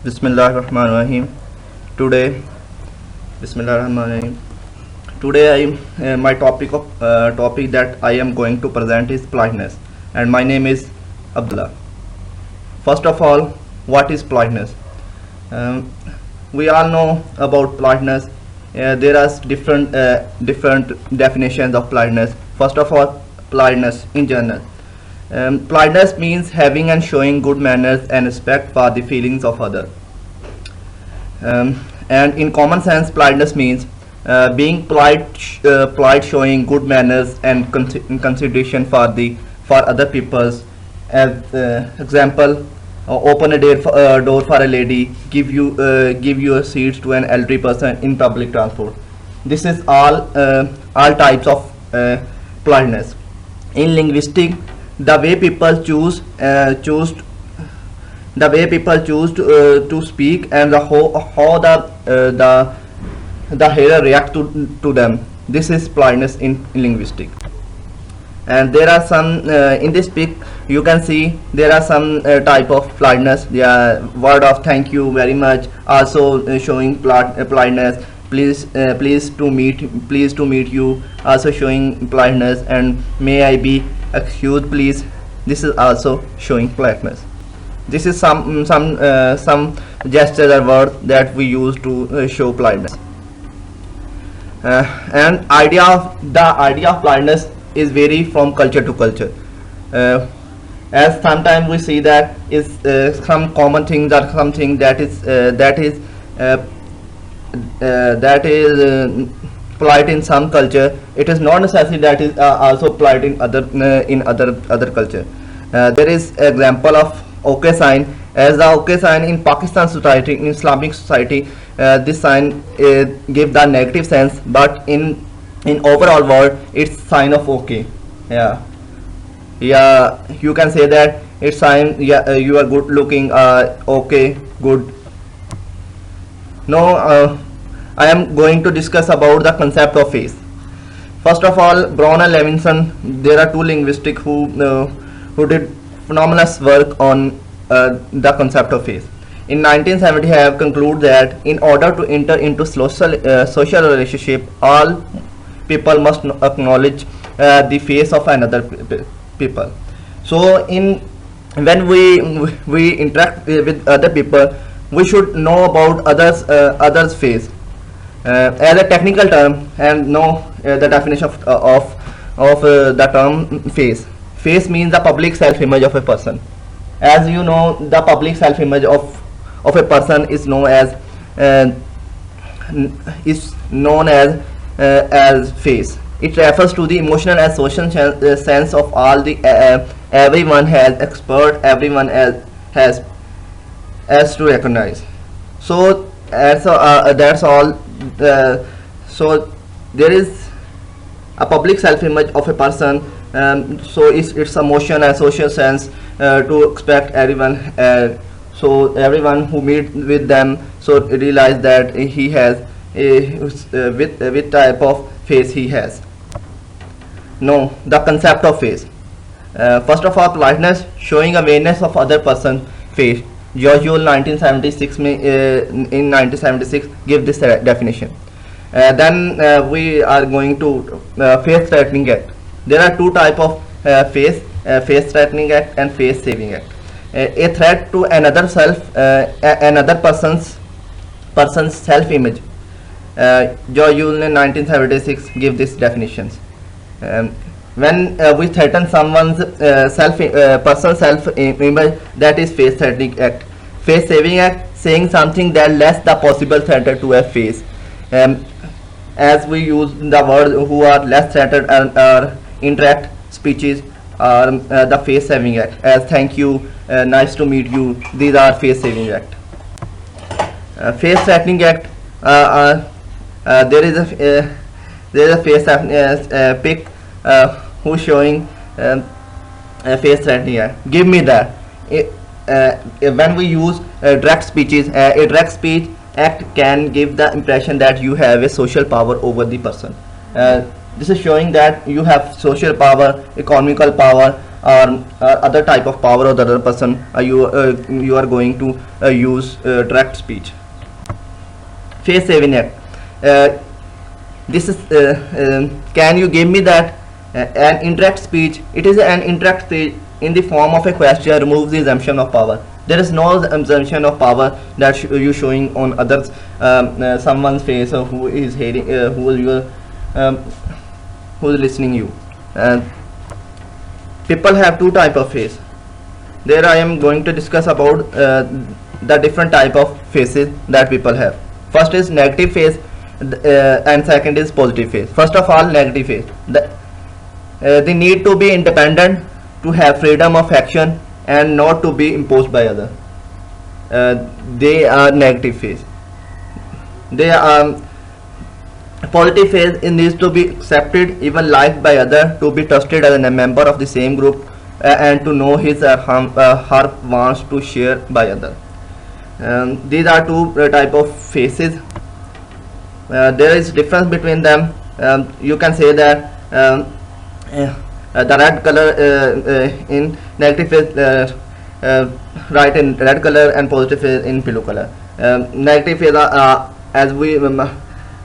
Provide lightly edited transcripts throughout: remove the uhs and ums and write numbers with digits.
Bismillahirrahmanirrahim. Today, Bismillahirrahmanirrahim. Today, my topic that I am going to present is politeness, and my name is Abdullah. First of all, what is politeness? Um, we all know about politeness. There are different definitions of politeness. First of all, politeness in general. Politeness means having and showing good manners and respect for the feelings of others. And in common sense, politeness means being polite, showing good manners and consideration for other people's. As example, open a door for a lady, give you a seat to an elderly person in public transport. This is all types of politeness. In linguistic, the way people choose the way people choose to speak and how the hearer react to them. This is politeness in linguistic. And there are some in this pic you can see there are some type of politeness. The word of thank you very much also showing politeness. Please to meet you, also showing politeness. And may I be excused please, this is also showing politeness. This is some gestures or words that we use to show politeness. And the idea of politeness is vary from culture to culture. As sometimes we see that is some common things or something that is polite in some culture. It is not necessary that is also polite in other culture. There is example of OK sign. As the OK sign in Pakistan society, in Islamic society, this sign give the negative sense, but in overall world it's sign of OK. Yeah, you can say that it's sign. Yeah, you are good looking. OK, good. Now I am going to discuss about the concept of face. First of all, Brown and Levinson, there are two linguistics who did phenomenal work on the concept of face. In 1970, I have concluded that in order to enter into social relationship, all people must acknowledge the face of another people. So when we interact with other people, we should know about others face as a technical term and know the definition of the term face. Face means the public self-image of a person. As you know, the public self-image of a person is known as face. It refers to the emotional and social sense of all the everyone has expert, everyone has to recognize. So that's all. So there is a public self-image of a person. So it's emotion and social sense to expect everyone. So everyone who meet with them so realize that he has with type of face he has. No, the concept of face. First of all, politeness, showing awareness of other person face. George Orwell 1976 in 1976 give this definition. Then we are going to face threatening act. There are two type of face threatening act and face saving act. A threat to another person's self-image. George Orwell in 1976 give these definitions. When we threaten someone's personal self-image, that is face threatening act. Face saving act, saying something that less the possible threat to a face. As we use the word who are less threatened or interact speeches are the face saving act. As thank you, nice to meet you, these are face saving act. Face threatening act, there is a face pic who's showing a face threatening act. Give me that. When we use direct speeches, a direct speech act can give the impression that you have a social power over the person. This is showing that you have social power, economical power, or other type of power of the other person, you are going to use direct speech. Face saving act. This is can you give me that? An indirect speech, it is an indirect speech in the form of a question removes the assumption of power. There is no assumption of power that you showing on others, someone's face, or who is hearing, who is listening you. People have two type of face. There I am going to discuss about the different type of faces that people have. First is negative face, and second is positive face. First of all, negative face. They need to be independent, to have freedom of action, and not to be imposed by others. They are negative face. They are positive face. It needs to be accepted, even liked by others, to be trusted as a member of the same group, and to know his or her wants to share by others. These are two type of faces. There is difference between them. You can say that the red color in negative face, right in red color, and positive face in blue color. Negative face, as we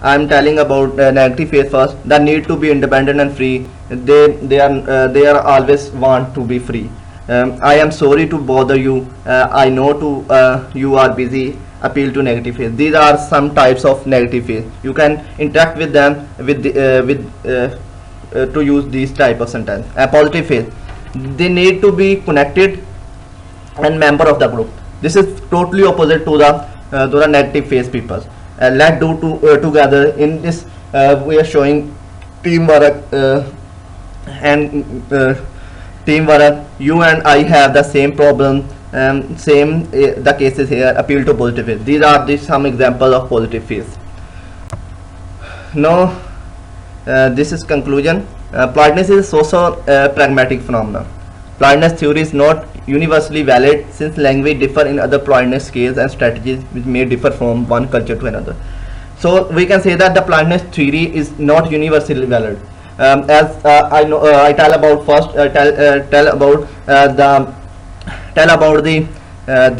I'm telling about negative face first. They need to be independent and free. They are always want to be free. I am sorry to bother you. I know you are busy. Appeal to negative face. These are some types of negative face. You can interact with them to use these type of sentence. A positive face, they need to be connected and member of the group. This is totally opposite to the negative face people. Let's do together. In this we are showing teamwork, and teamwork. You and I have the same problem. Same the cases here. Appeal to positive face. These are some examples of positive face. Now this is conclusion. Politeness is also pragmatic phenomenon. Politeness theory is not universally valid, since language differ in other politeness scales and strategies which may differ from one culture to another. So we can say that the politeness theory is not universally valid. As I know, I tell about first. Tell about the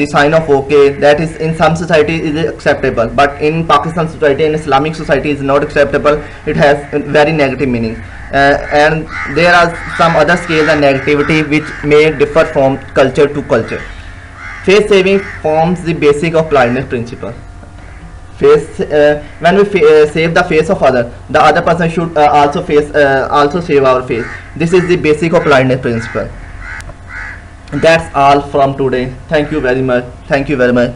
sign of OK. That is in some society is acceptable, but in Pakistan society and Islamic society is not acceptable. It has very negative meaning, and there are some other scales and negativity which may differ from culture to culture. Face saving forms the basic of politeness principle. Face when we save the face of other, the other person should also save our face. This is the basic of politeness principle. That's all from today. Thank you very much. Thank you very much.